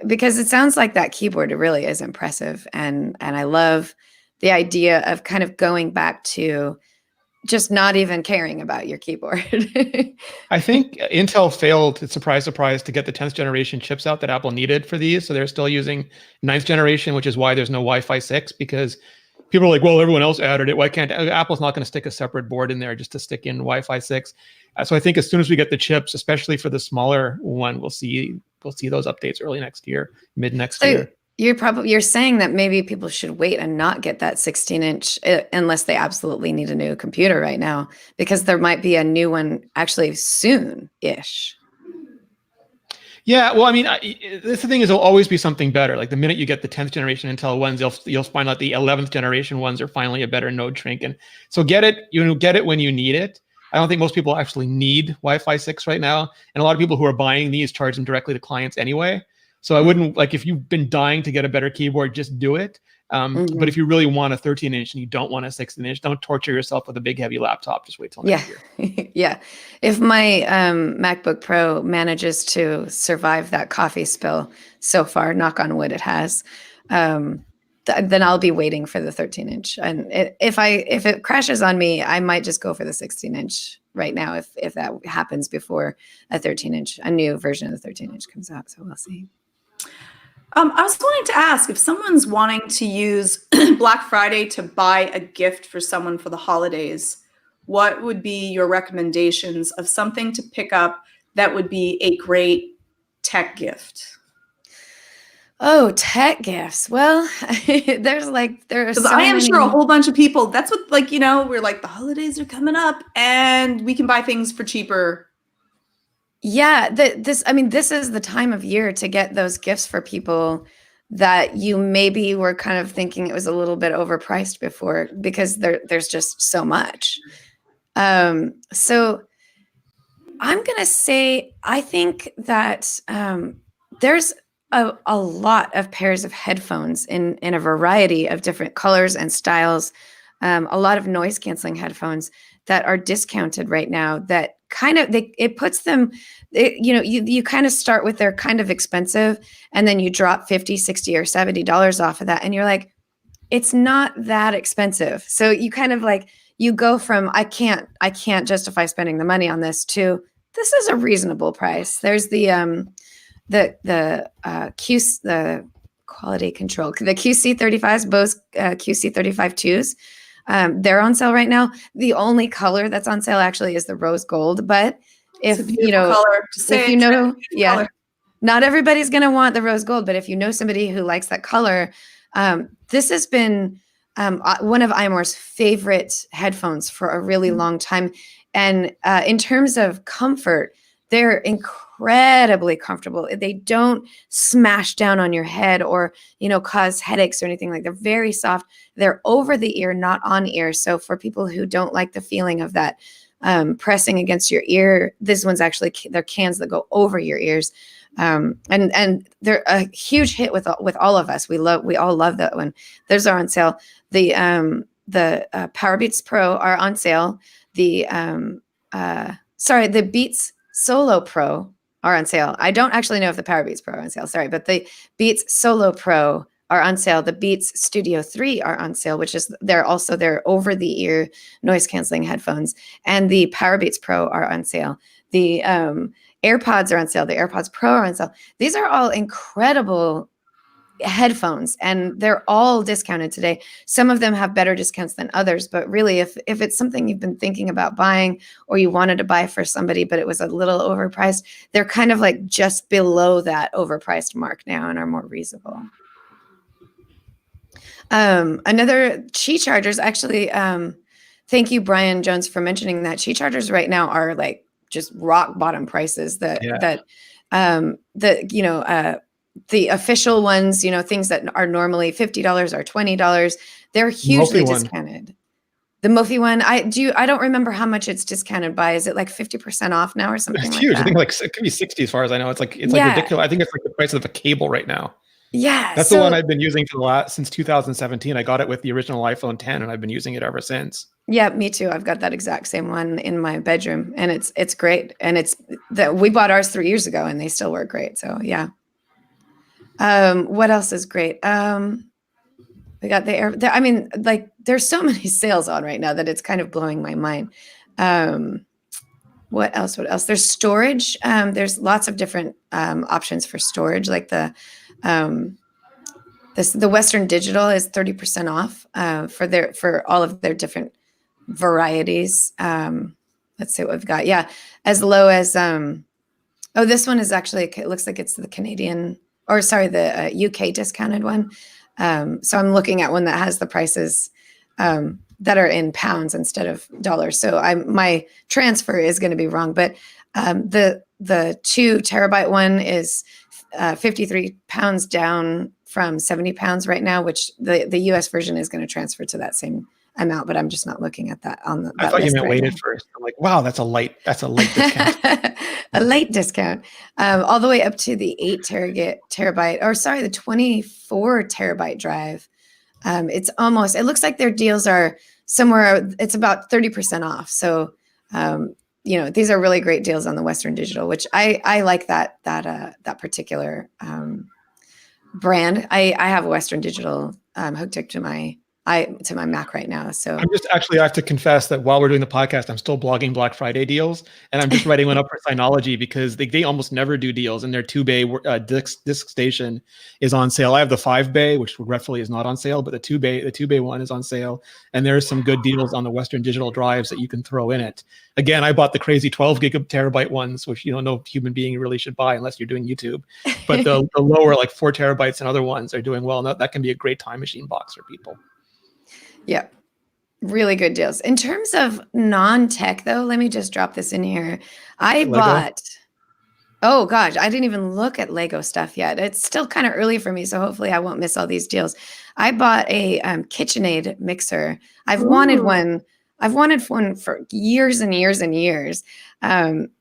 Because it sounds like that keyboard really is impressive. And I love the idea of kind of going back to just not even caring about your keyboard. I think Intel failed, surprise, surprise, to get the 10th generation chips out that Apple needed for these. So they're still using 9th generation, which is why there's no Wi-Fi 6, because people are like, well, everyone else added it. Why can't Apple's not going to stick a separate board in there just to stick in Wi-Fi 6? So I think as soon as we get the chips, especially for the smaller one, we'll see those updates early next year, mid next year. You're saying that maybe people should wait and not get that 16-inch unless they absolutely need a new computer right now, because there might be a new one actually soon-ish. Yeah, well, I mean, the thing is, there'll always be something better. Like the minute you get the 10th generation Intel ones, you'll find out the 11th generation ones are finally a better node shrink. And so get it when you need it. I don't think most people actually need Wi-Fi 6 right now. And a lot of people who are buying these charge them directly to clients anyway. So I wouldn't, like, if you've been dying to get a better keyboard, just do it. But if you really want a 13-inch and you don't want a 16-inch, don't torture yourself with a big, heavy laptop. Just wait till next year. Yeah. If my MacBook Pro manages to survive that coffee spill so far, knock on wood, it has, then I'll be waiting for the 13-inch. And if it crashes on me, I might just go for the 16-inch right now if that happens before a 13-inch, a new version of the 13-inch comes out. So we'll see. I was wanting to ask, if someone's wanting to use Black Friday to buy a gift for someone for the holidays, what would be your recommendations of something to pick up that would be a great tech gift? Oh, tech gifts. Well, there's so I am sure a whole bunch of people, that's what, like, you know, we're like, the holidays are coming up and we can buy things for cheaper. Yeah, this is the time of year to get those gifts for people that you maybe were kind of thinking it was a little bit overpriced before, because there's just so much. So I'm going to say, I think that there's a lot of pairs of headphones in a variety of different colors and styles, a lot of noise canceling headphones that are discounted right now, that kind of, it puts them, you kind of start with, they're kind of expensive, and then you drop $50, $60 or $70 off of that. And you're like, it's not that expensive. So you kind of like, you go from, I can't justify spending the money on this, to this is a reasonable price. There's the quality control, the QC35s, Bose QC35 2s. They're on sale right now. The only color that's on sale actually is the rose gold. But if you know, color. Not everybody's going to want the rose gold, but if you know somebody who likes that color, this has been one of iMore's favorite headphones for a really long time. And in terms of comfort, they're incredibly comfortable. They don't smash down on your head or, cause headaches or anything like that. They're very soft. They're over the ear, not on ear. So for people who don't like the feeling of that pressing against your ear, this one's actually, they're cans that go over your ears. And they're a huge hit with all of us. We all love that one. Those are on sale. The Power Beats Pro are on sale. The Beats Solo Pro are on sale. I don't actually know if the Power Beats Pro are on sale. Sorry, but the Beats Solo Pro are on sale. The Beats Studio 3 are on sale, which is they're over the ear noise canceling headphones. And the Power Beats Pro are on sale. The AirPods are on sale. The AirPods Pro are on sale. These are all incredible headphones, and they're all discounted today. Some of them have better discounts than others, but really if it's something you've been thinking about buying or you wanted to buy for somebody, but it was a little overpriced, they're kind of like just below that overpriced mark now and are more reasonable. Another Qi chargers, actually, thank you, Brian Jones, for mentioning that. Qi chargers right now are like just rock bottom prices the official ones, things that are normally $50 or $20, they're hugely discounted. The Mophie one, I don't remember how much it's discounted by. Is it like 50% off now or something? It's like huge. that? I think it could be 60 as far as I know. It's like ridiculous. I think it's like the price of a cable right now. Yeah. That's the one I've been using since 2017. I got it with the original iPhone 10 and I've been using it ever since. Yeah, me too. I've got that exact same one in my bedroom and it's great. And we bought ours 3 years ago and they still work great. So yeah. What else is great? We got there's so many sales on right now that it's kind of blowing my mind. What else? There's storage. There's lots of different options for storage, like the Western Digital is 30% off for all of their different varieties. Let's see what we've got. Yeah, as low as this one is actually, it looks like it's the UK discounted one. So I'm looking at one that has the prices that are in pounds instead of dollars. So my transfer is going to be wrong, but the 2 terabyte one is 53 pounds down from 70 pounds right now, which the US version is going to transfer to that same amount, but I'm just not looking at that on I thought you meant weighted first. I'm like, wow, that's a light discount. A late discount, all the way up to the 8 terabyte, the 24 terabyte drive. It looks like their deals are somewhere, it's about 30% off. So, these are really great deals on the Western Digital, which I like that particular brand. I have a Western Digital hooked up to my Mac right now. So I have to confess that while we're doing the podcast, I'm still blogging Black Friday deals, and I'm just writing one up for Synology because they almost never do deals, and their 2-bay disc station is on sale. I have the 5-bay, which regretfully is not on sale, but the 2-bay one is on sale, and there's some good deals on the Western Digital drives that you can throw in it. Again, I bought the crazy 12 terabyte ones, which no human being really should buy unless you're doing YouTube. But the lower, like 4 terabytes and other ones are doing well, and that can be a great time machine box for people. Yeah, really good deals. In terms of non-tech, though, let me just drop this in here. I bought, oh gosh, I didn't even look at Lego stuff yet. It's still kind of early for me, so hopefully I won't miss all these deals. I bought a KitchenAid mixer. I've wanted one for years and years and years.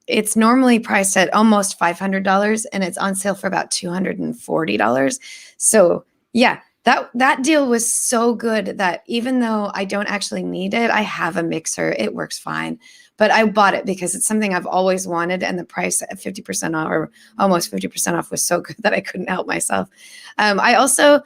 It's normally priced at almost $500, and it's on sale for about $240. So yeah. That deal was so good that even though I don't actually need it, I have a mixer. It works fine. But I bought it because it's something I've always wanted, and the price at 50% off or almost 50% off was so good that I couldn't help myself. I also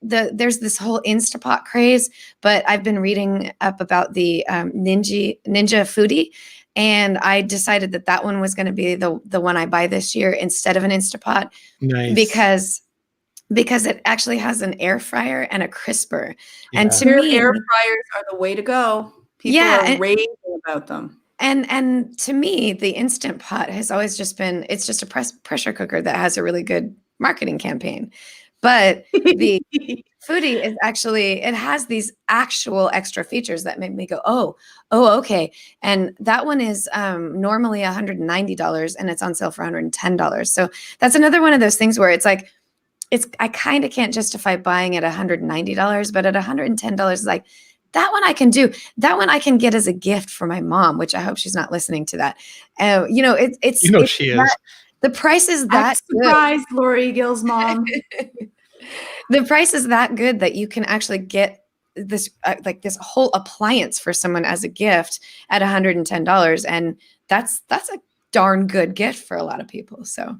there's this whole Instapot craze, but I've been reading up about the Ninja Foodie, and I decided that one was going to be the one I buy this year instead of an Instapot. Nice. Because it actually has an air fryer and a crisper. Yeah. And to me, air fryers are the way to go. People are raving about them. And to me, the Instant Pot has always just been, it's just a pressure cooker that has a really good marketing campaign. But the Foodie is actually, it has these actual extra features that make me go, oh, okay. And that one is normally $190 and it's on sale for $110. So that's another one of those things where it's like, I kind of can't justify buying at $190, but at $110, it's like, that one I can do. That one I can get as a gift for my mom, which I hope she's not listening to that. It's She is. The price is that surprise, Lori Gill's mom. The price is that good that you can actually get this this whole appliance for someone as a gift at $110, and that's a darn good gift for a lot of people. So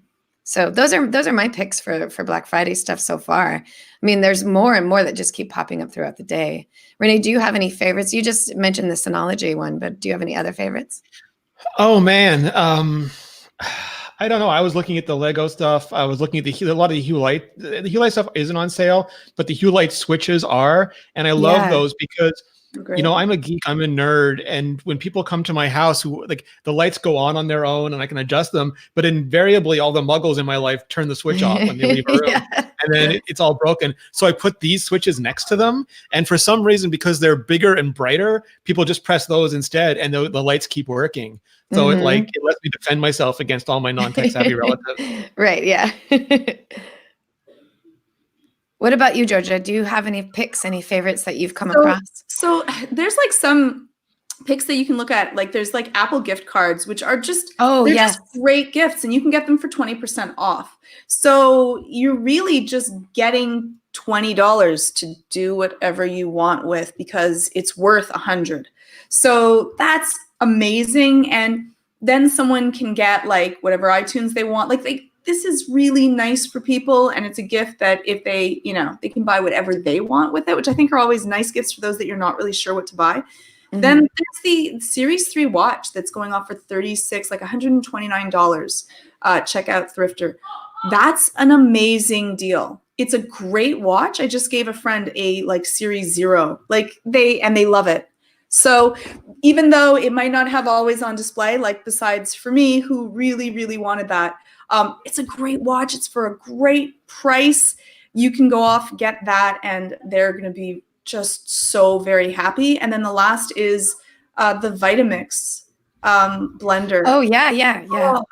those are my picks for Black Friday stuff so far. I mean, there's more and more that just keep popping up throughout the day. Renee, do you have any favorites? You just mentioned the Synology one, but do you have any other favorites? Oh man, I don't know. I was looking at the Lego stuff. I was looking at a lot of the Hue Light. The Hue Light stuff isn't on sale, but the Hue Light switches are, and I love those because I'm a geek, I'm a nerd, and when people come to my house, who like the lights go on their own, and I can adjust them, but invariably all the muggles in my life turn the switch off when they leave a room, and then it's all broken. So I put these switches next to them, and for some reason, because they're bigger and brighter, people just press those instead, and the lights keep working. So it lets me defend myself against all my non-tech savvy relatives. Right. Yeah. What about you, Georgia? Do you have any picks, any favorites that you've come across? So there's like some picks that you can look at. Like there's like Apple gift cards, which are just, just great gifts, and you can get them for 20% off. So you're really just getting $20 to do whatever you want with, because it's worth $100. So that's amazing. And then someone can get like whatever iTunes they want. Like this is really nice for people, and it's a gift that if they, they can buy whatever they want with it, which I think are always nice gifts for those that you're not really sure what to buy. Mm-hmm. Then there's the Series 3 watch that's going off for $129. Check out Thrifter. That's an amazing deal. It's a great watch. I just gave a friend a Series 0. They love it. So even though it might not have always on display, besides for me, who really, really wanted that, it's a great watch. It's for a great price. You can go off, get that, and they're going to be just so very happy. And then the last is the Vitamix blender. Oh, yeah. Oh,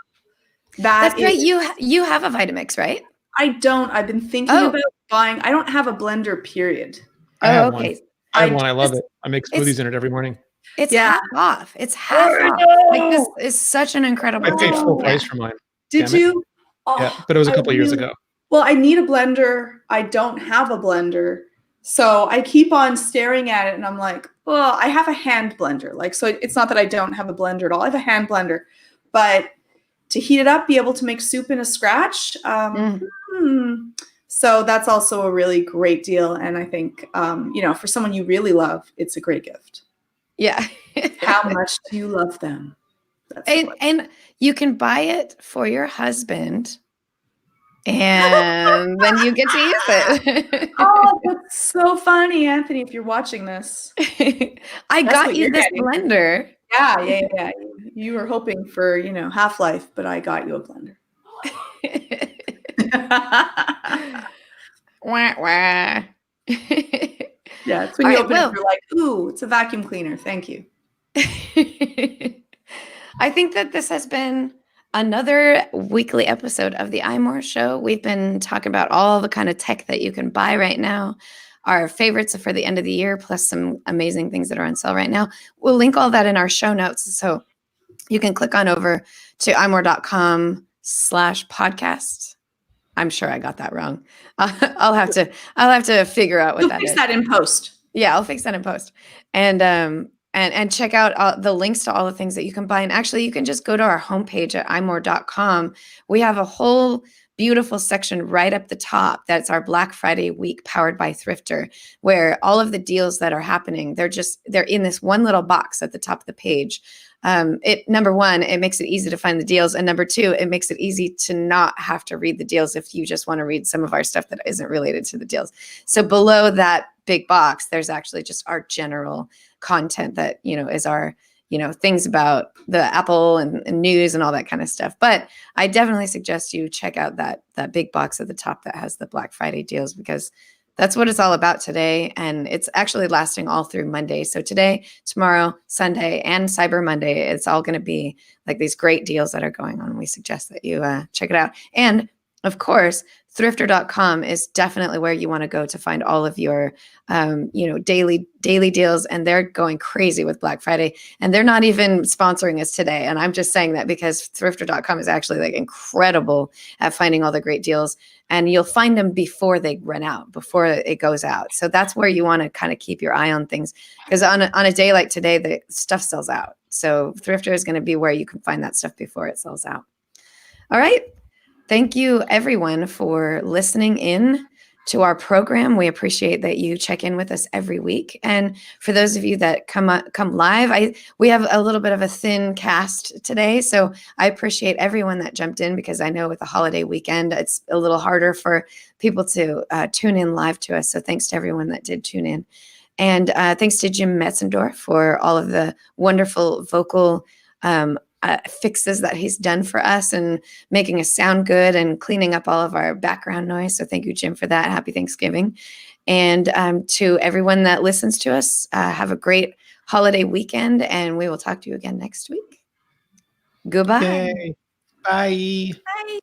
that's right. You have a Vitamix, right? I don't. I've been thinking about buying. I don't have a blender, period. Oh, okay. I have one. I love it. I make smoothies in it every morning. It's half off. It's half off. This is such an incredible I paid full price for mine. Did you? Oh, yeah, but it was a couple of years ago. Well, I need a blender. I don't have a blender. So I keep on staring at it, and I'm like, well, I have a hand blender. So it's not that I don't have a blender at all. I have a hand blender. But to heat it up, be able to make soup in a scratch. So that's also a really great deal. And I think, for someone you really love, it's a great gift. Yeah. How much do you love them? And you can buy it for your husband, and then you get to use it. Oh, that's so funny, Anthony, if you're watching this. I got you this blender. Yeah. You were hoping for, Half-Life, but I got you a blender. Wah, wah. Yeah, it's when you open it, you're like, ooh, it's a vacuum cleaner. Thank you. I think that this has been another weekly episode of the iMore Show. We've been talking about all the kind of tech that you can buy right now, our favorites for the end of the year, plus some amazing things that are on sale right now. We'll link all that in our show notes, so you can click on over to imore.com/podcast. I'm sure I got that wrong. I'll have to figure out what that is. Fix that in post. Yeah, I'll fix that in post. And check out the links to all the things that you can buy. And actually, you can just go to our homepage at imore.com. We have a whole beautiful section right up the top. That's our Black Friday week powered by Thrifter, where all of the deals that are happening, they're in this one little box at the top of the page. Number one, it makes it easy to find the deals. And number two, it makes it easy to not have to read the deals if you just want to read some of our stuff that isn't related to the deals. So below that big box, there's actually just our general content that, is our, things about the Apple and news and all that kind of stuff. But I definitely suggest you check out that big box at the top that has the Black Friday deals, because that's what it's all about today. And it's actually lasting all through Monday. So today, tomorrow, Sunday, and Cyber Monday, it's all going to be like these great deals that are going on. We suggest that you check it out. And of course, thrifter.com is definitely where you want to go to find all of your, daily deals. And they're going crazy with Black Friday. And they're not even sponsoring us today. And I'm just saying that because thrifter.com is actually like incredible at finding all the great deals. And you'll find them before they run out, before it goes out. So that's where you want to kind of keep your eye on things. Because on a day like today, the stuff sells out. So Thrifter is going to be where you can find that stuff before it sells out. All right. Thank you, everyone, for listening in to our program. We appreciate that you check in with us every week. And for those of you that come live, we have a little bit of a thin cast today. So I appreciate everyone that jumped in, because I know with the holiday weekend, it's a little harder for people to tune in live to us. So thanks to everyone that did tune in. And thanks to Jim Metzendorf for all of the wonderful vocal fixes that he's done for us and making us sound good and cleaning up all of our background noise. So thank you, Jim, for that. Happy Thanksgiving. And to everyone that listens to us, have a great holiday weekend, and we will talk to you again next week. Goodbye. Yay. Bye. Bye.